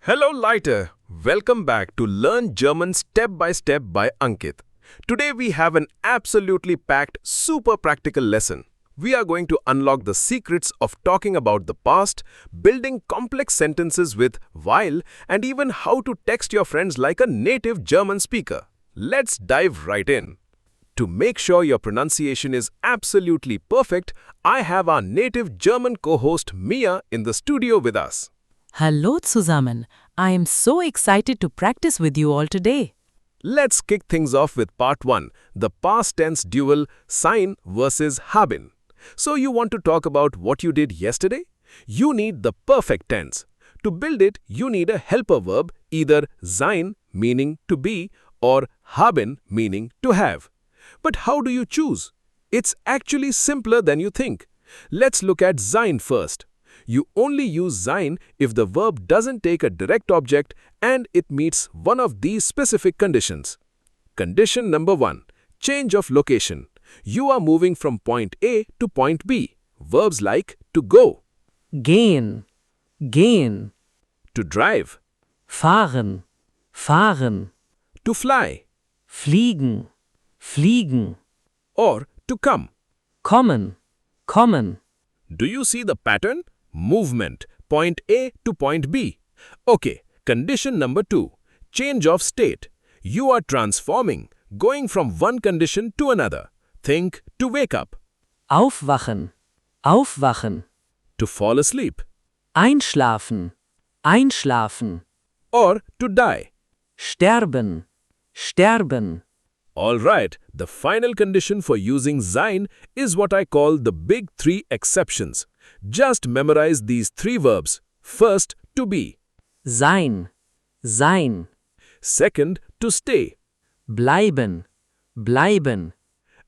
Hello, Leiter. Welcome back to Learn German Step by Step by Ankit. Today we have an absolutely packed, super practical lesson. We are going to unlock the secrets of talking about the past, building complex sentences with Weil, and even how to text your friends like a native German speaker. Let's dive right in. To make sure your pronunciation is absolutely perfect, I have our native German co-host Mia in the studio with us. Hallo zusammen. I am so excited to practice with you all today. Let's kick things off with part 1, the past tense duel Sein versus Haben. So you want to talk about what you did yesterday? You need the perfect tense. To build it, you need a helper verb, either Sein, meaning to be, or Haben, meaning to have. But how do you choose? It's actually simpler than you think. Let's look at Sein first. You only use Sein if the verb doesn't take a direct object and it meets one of these specific conditions. Condition number 1. Change of location. You are moving from point A to point B. Verbs like to go, Gehen, gehen, to drive, fahren, fahren, to fly, fliegen, fliegen, or to come. kommen, kommen. Do you see the pattern? Movement, point A to point B. Okay, condition number 2. Change of state. You are transforming, going from one condition to another. Think to wake up, Aufwachen, aufwachen, to fall asleep, einschlafen, einschlafen, or to die. sterben, sterben. All right, the final condition for using Sein is what I call the big 3 exceptions. Just memorize these 3 verbs. First, to be. Sein, sein, Second, to stay. bleiben, bleiben,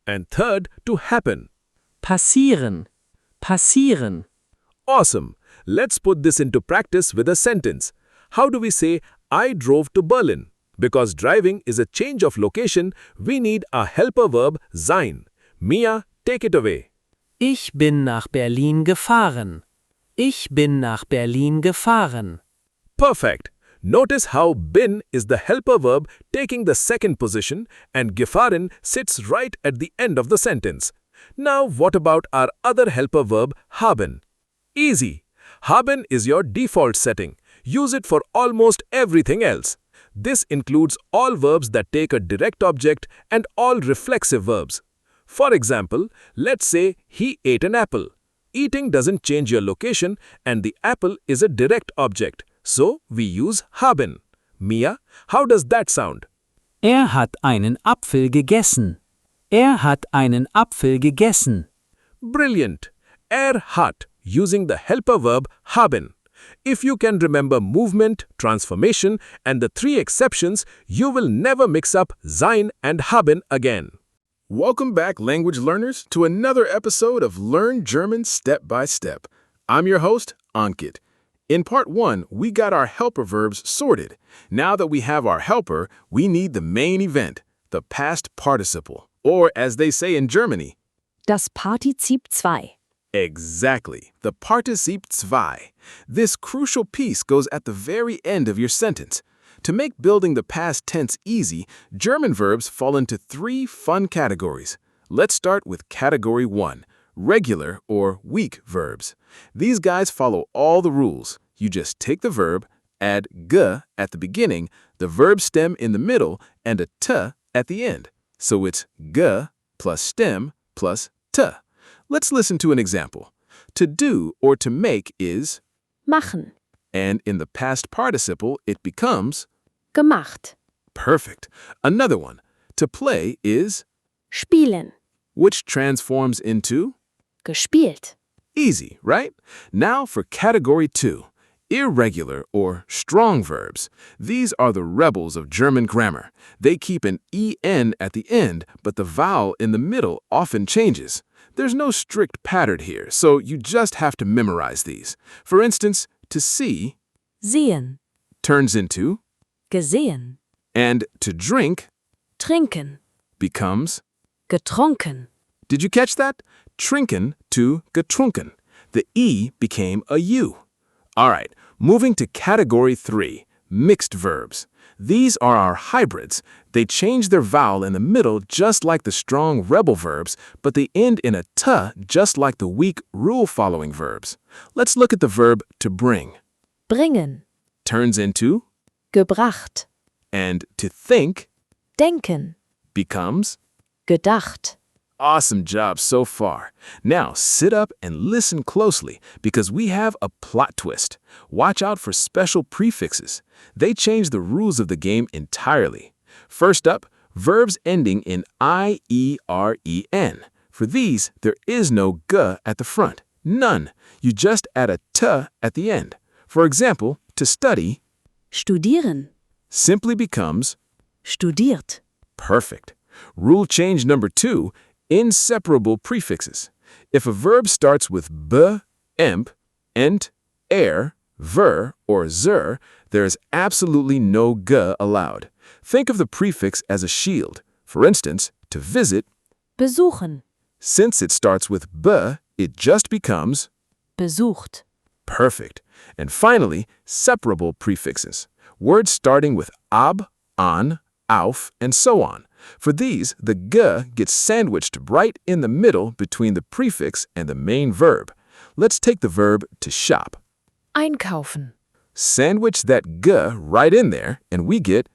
And third, to happen. passieren, passieren. Awesome. Let's put this into practice with a sentence. How do we say, I drove to Berlin? Because driving is a change of location, we need a helper verb, sein. Mia, take it away. Ich bin nach Berlin gefahren. Ich bin nach Berlin gefahren. Perfect. Notice how bin is the helper verb taking the second position and gefahren sits right at the end of the sentence. Now what about our other helper verb, haben? Easy. Haben is your default setting. Use it for almost everything else. This includes all verbs that take a direct object and all reflexive verbs. For example, let's say he ate an apple. Eating doesn't change your location and the apple is a direct object. So we use haben. Mia, how does that sound? Hat einen Apfel gegessen. Hat einen Apfel gegessen. Brilliant. Hat, using the helper verb haben. If you can remember movement, transformation, and the 3 exceptions, you will never mix up Sein and haben again. Welcome back, language learners, to another episode of Learn German Step by Step. I'm your host, Ankit. In part 1, we got our helper verbs sorted. Now that we have our helper, we need the main event, the past participle, or as they say in Germany, Das Partizip 2. exactly, the Partizip 2. This crucial piece goes at the very end of your sentence. To make building the past tense easy, German verbs fall into 3 fun categories. Let's start with category 1, regular or weak verbs. These guys follow all the rules. You just take the verb, add g at the beginning, the verb stem in the middle, and a t at the end. So it's g plus stem plus t. Let's listen to an example. To do or to make is, Machen. and in the past participle it becomes, Gemacht. perfect. Another one. To play is, Spielen. which transforms into, Gespielt. easy, right? Now for category 2, irregular or strong verbs. These are the rebels of German grammar. They keep an en at the end, but the vowel in the middle often changes. There's no strict pattern here, so you just have to memorize these. For instance, to see Sehen. turns into, Gesehen. and to drink Trinken. becomes. Getrunken. Did you catch that? Trinken to getrunken. The E became a U. All right, Moving to Category 3, mixed verbs. These are our hybrids. They change their vowel in the middle just like the strong rebel verbs, but they end in a t just like the weak rule-following verbs. Let's look at the verb to bring. Bringen. Turns into, Gebracht. and to think Denken. becomes. Gedacht. Awesome job so far. Now sit up and listen closely because we have a plot twist. Watch out for special prefixes. They change the rules of the game entirely. First up, verbs ending in I-E-R-E-N. For these, there is no g at the front. None. You just add a t at the end. For example, to study Studieren. simply becomes Studiert. perfect. Rule change number 2, inseparable prefixes. If a verb starts with b, emp, ent, er, ver, or zer, there is absolutely no g allowed. Think of the prefix as a shield. For instance, to visit, Besuchen. since it starts with b, it just becomes Besucht. perfect. And finally, separable prefixes. Words starting with ab, an, auf, and so on. For these, the g gets sandwiched right in the middle between the prefix and the main verb. Let's take the verb to shop. Einkaufen. Sandwich that g right in there, and we get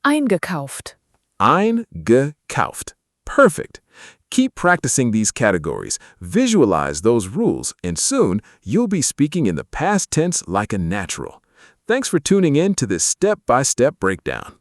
Eingekauft. eingekauft. Perfect. Keep practicing these categories, visualize those rules, and soon you'll be speaking in the past tense like a natural. Thanks for tuning in to this step-by-step breakdown.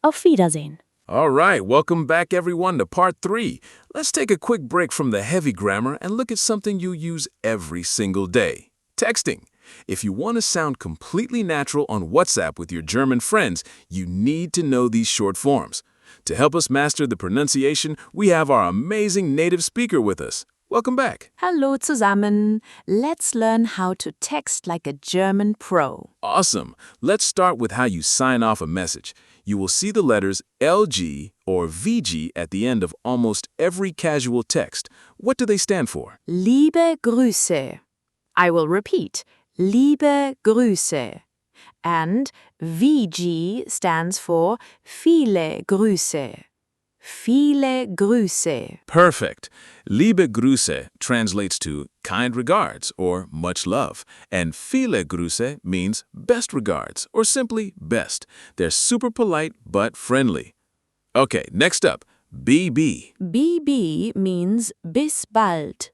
Auf Wiedersehen. All right, welcome back everyone to part 3. Let's take a quick break from the heavy grammar and look at something you use every single day. Texting. If you want to sound completely natural on WhatsApp with your German friends, you need to know these short forms. To help us master the pronunciation, we have our amazing native speaker with us. Welcome back. Hallo zusammen. Let's learn how to text like a German pro. Awesome. Let's start with how you sign off a message. You will see the letters LG or VG at the end of almost every casual text. What do they stand for? Liebe Grüße. I will repeat. Liebe Grüße. And VG stands for viele Grüße. Viele Grüße. Perfect. Liebe Grüße translates to kind regards or much love, and viele Grüße means best regards or simply best. They're super polite but friendly. Okay, next up, BB, BB means bis bald.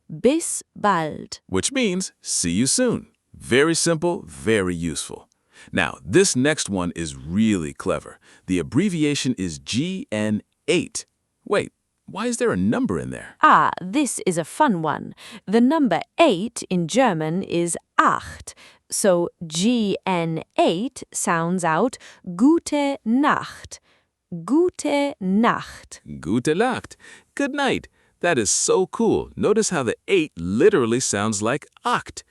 Bis bald. which means see you soon. Very simple, very useful. Now, this next one is really clever. The abbreviation is GN8. Wait, why is there a number in there? Ah, this is a fun one. The number 8 in German is acht. So GN8 sounds out Gute Nacht. Gute Nacht. Gute Nacht. Good night. That is so cool. Notice how the 8 literally sounds like acht.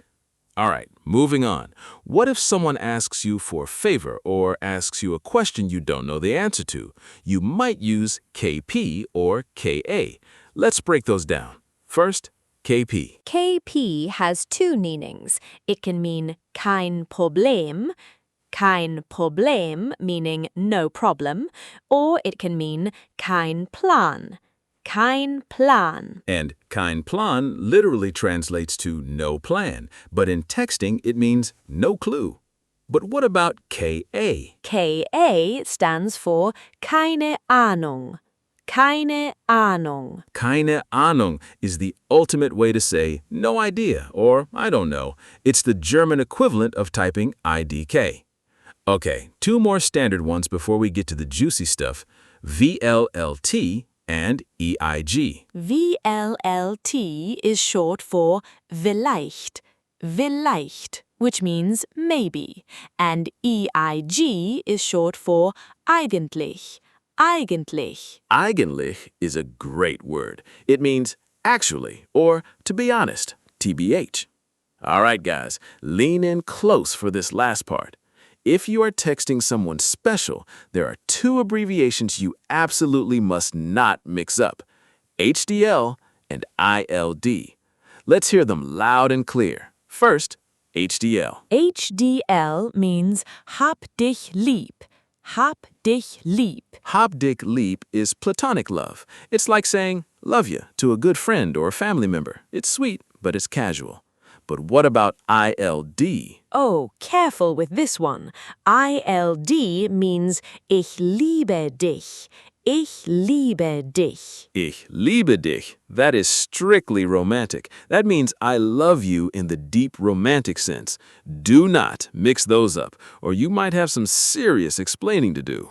All right, moving on. What if someone asks you for a favor or asks you a question you don't know the answer to? You might use KP or KA. Let's break those down. First, KP. KP has two meanings. It can mean kein Problem meaning no problem, or it can mean kein Plan. Kein Plan. And kein Plan literally translates to no plan, but in texting it means no clue. But what about KA? KA stands for keine Ahnung. Keine Ahnung. Keine Ahnung is the ultimate way to say no idea or I don't know. It's the German equivalent of typing IDK. Okay, 2 more standard ones before we get to the juicy stuff. VLLT and EIG. VLLT is short for vielleicht, which means maybe, and EIG is short for eigentlich. Eigentlich is a great word. It means actually or to be honest, TBH. All right, guys, lean in close for this last part. If you are texting someone special, there are 2 abbreviations you absolutely must not mix up, HDL and ILD. Let's hear them loud and clear. First, HDL. HDL means hab dich lieb. Hab dich lieb. Hab dich lieb is platonic love. It's like saying, love you, to a good friend or a family member. It's sweet, but it's casual. But what about ILD? Oh, careful with this one. ILD means ich liebe dich. Ich liebe dich. Ich liebe dich. That is strictly romantic. That means I love you in the deep romantic sense. Do not mix those up, or you might have some serious explaining to do.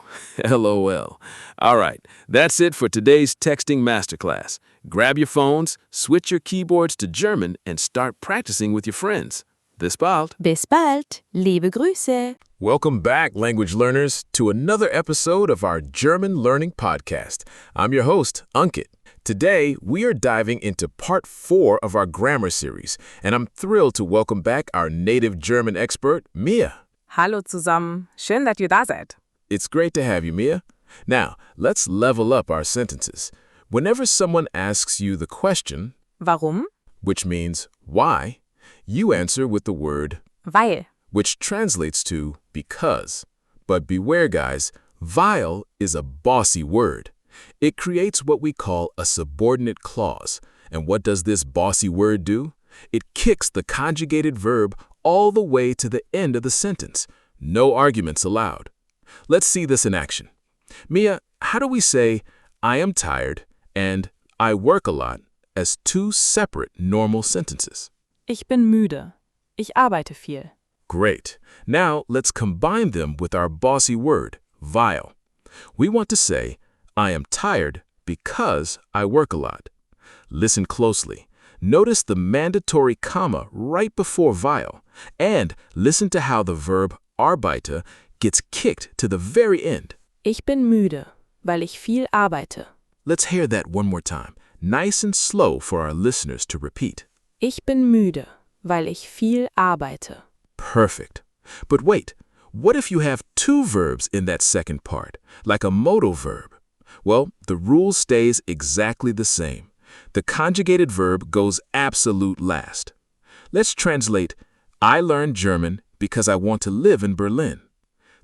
LOL. All right, that's it for today's texting masterclass. Grab your phones, switch your keyboards to German, and start practicing with your friends. Bis bald. Bis bald. Liebe Grüße. Welcome back, language learners, to another episode of our German Learning Podcast. I'm your host, Ankit. Today, we are diving into part 4 of our grammar series, and I'm thrilled to welcome back our native German expert, Mia. Hallo zusammen, schön, dass ihr da seid. It's great to have you, Mia. Now, let's level up our sentences. Whenever someone asks you the question, Warum? which means why, you answer with the word Weil. which translates to because. But beware, guys, weil is a bossy word. It creates what we call a subordinate clause. And what does this bossy word do? It kicks the conjugated verb all the way to the end of the sentence. No arguments allowed. Let's see this in action. Mia, how do we say, I am tired and I work a lot as two separate normal sentences? Ich bin müde. Ich arbeite viel. Great. Now let's combine them with our bossy word, weil. We want to say, I am tired because I work a lot. Listen closely. Notice the mandatory comma right before weil, and listen to how the verb arbeite gets kicked to the very end. Ich bin müde, weil ich viel arbeite. Let's hear that one more time, nice and slow for our listeners to repeat. Ich bin müde, weil ich viel arbeite. Perfect. But wait, what if you have two verbs in that second part, like a modal verb? Well, the rule stays exactly the same. The conjugated verb goes absolute last. Let's translate, I learned German because I want to live in Berlin.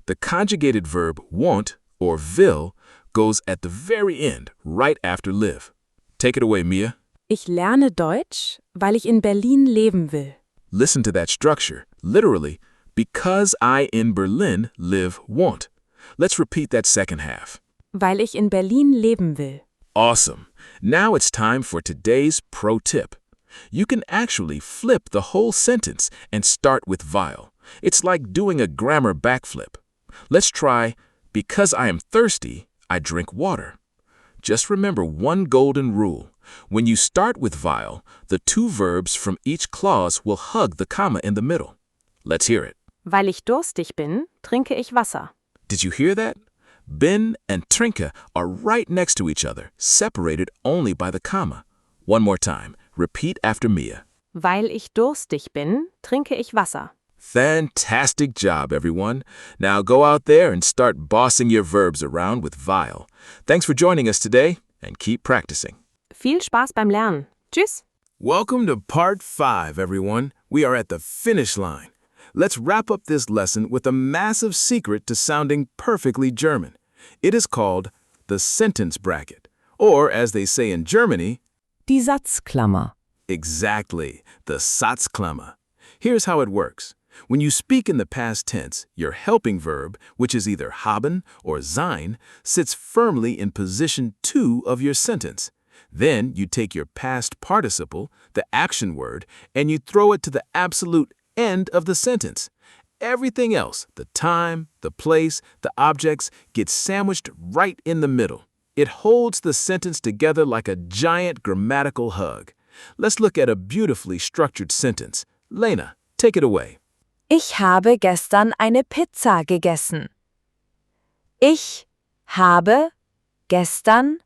The conjugated verb want, or will, goes at the very end, right after live. Take it away, Mia. Ich lerne Deutsch, weil ich in Berlin leben will. Listen to that structure. Literally, because I in Berlin live want. Let's repeat that second half. Weil ich in Berlin leben will. Awesome. Now it's time for today's pro tip. You can actually flip the whole sentence and start with weil. It's like doing a grammar backflip. Let's try, because I am thirsty, I drink water. Just remember one golden rule. When you start with weil, the two verbs from each clause will hug the comma in the middle. Let's hear it. Weil ich durstig bin, trinke ich Wasser. Did you hear that? Bin and trinke are right next to each other, separated only by the comma. One more time. Repeat after Mia. Weil ich durstig bin, trinke ich Wasser. Fantastic job, everyone. Now go out there and start bossing your verbs around with weil. Thanks for joining us today, and keep practicing. Viel Spaß beim Lernen. Tschüss. Welcome to part 5, everyone. We are at the finish line. Let's wrap up this lesson with a massive secret to sounding perfectly German. It is called the sentence bracket, or as they say in Germany, Die Satzklammer. exactly, the Satzklammer. Here's how it works. When you speak in the past tense, your helping verb, which is either haben or sein, sits firmly in position 2 of your sentence. Then you take your past participle, the action word, and you throw it to the absolute end of the sentence. Everything else, the time, the place, the objects, gets sandwiched right in the middle. It holds the sentence together like a giant grammatical hug. Let's look at a beautifully structured sentence. Lena, take it away. Ich habe gestern eine Pizza gegessen. Ich habe gestern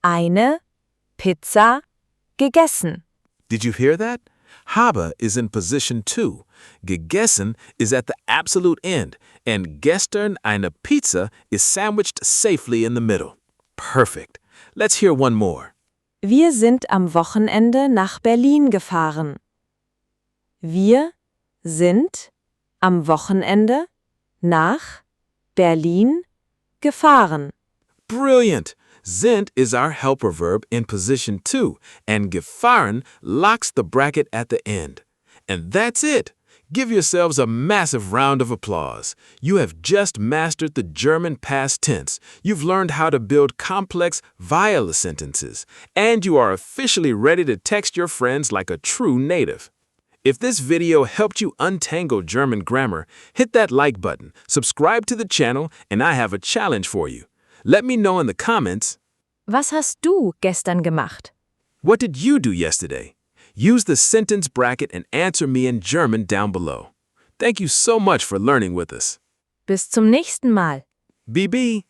eine Pizza gegessen. Did you hear that? Habe is in position 2. Gegessen is at the absolute end, and gestern eine Pizza is sandwiched safely in the middle. Perfect. Let's hear one more. Wir sind am Wochenende nach Berlin gefahren. Wir sind am Wochenende nach Berlin gefahren. Brilliant! Sind is our helper verb in position 2, and gefahren locks the bracket at the end. And that's it! Give yourselves a massive round of applause. You have just mastered the German past tense. You've learned how to build complex Weil sentences. And you are officially ready to text your friends like a true native. If this video helped you untangle German grammar, hit that like button, subscribe to the channel, and I have a challenge for you. Let me know in the comments. Was hast du gestern gemacht? What did you do yesterday? Use the sentence bracket and answer me in German down below. Thank you so much for learning with us. Bis zum nächsten Mal. BB.